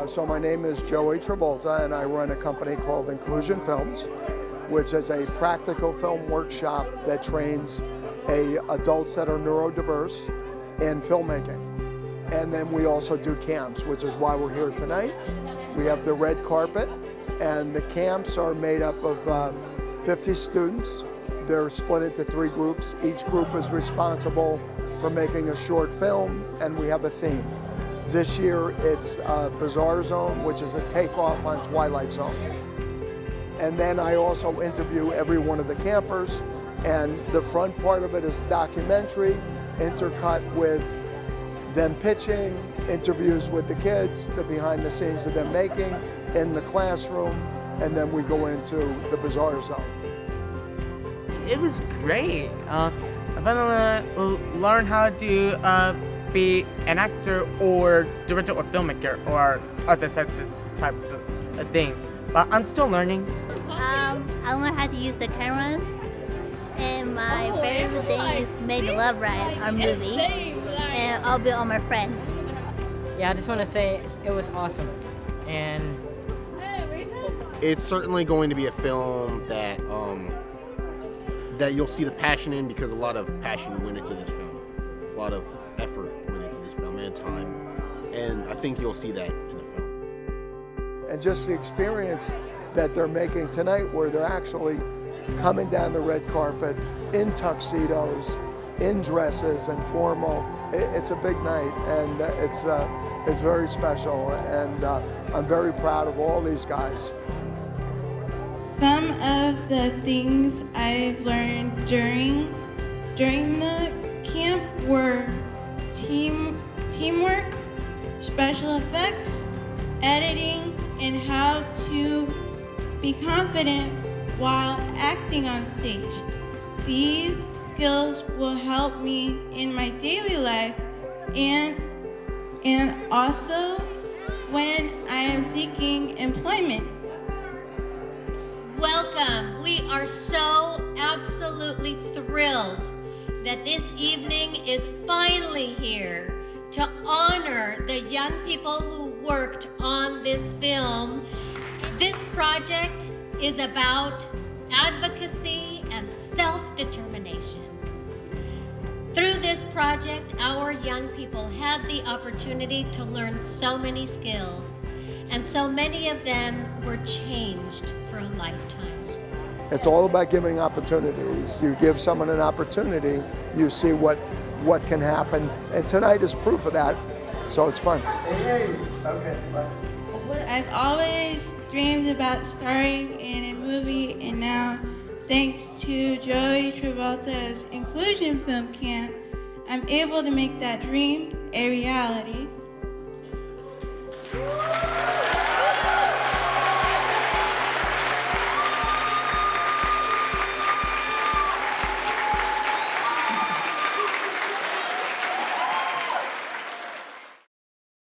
So my name is Joey Travolta, and I run a company called Inclusion Films, which is a practical film workshop that trains adults that are neurodiverse in filmmaking. And then we also do camps, which is why we're here tonight. We have the red carpet, and the camps are made up of 50 students. They're split into 3 groups. Each group is responsible for making a short film, and we have a theme. This year it's Bizarre Zone, which is a takeoff on Twilight Zone. And then I also interview every one of the campers, and the front part of it is documentary, intercut with them pitching, interviews with the kids, the behind the scenes of them making, in the classroom, and then we go into the Bizarre Zone. It was great. I finally learned how to be an actor or director or filmmaker or other types of thing. But I'm still learning. I learned how to use the cameras, and my favorite thing is Made the Love Ride, our movie, and I'll be all my friends. Yeah, I just want to say it was awesome, and it's certainly going to be a film that that you'll see the passion in, because a lot of passion went into this film, a lot of effort went into this film and time, and I think you'll see that in the film. And just the experience that they're making tonight, where they're actually coming down the red carpet in tuxedos, in dresses and formal. It's a big night, and it's very special, and I'm very proud of all these guys. Some of the things I've learned during the camp were teamwork, special effects, editing, and how to be confident while acting on stage. These skills will help me in my daily life and also when I am seeking employment. Welcome. We are so absolutely thrilled that this evening is finally here to honor the young people who worked on this film. This project is about advocacy and self-determination. Through this project, our young people had the opportunity to learn so many skills, and so many of them were changed for a lifetime. It's all about giving opportunities. You give someone an opportunity, you see what can happen, and tonight is proof of that, so it's fun. Hey, okay, bye. I've always dreamed about starring in a movie, and now, thanks to Joey Travolta's Inclusion Film Camp, I'm able to make that dream a reality.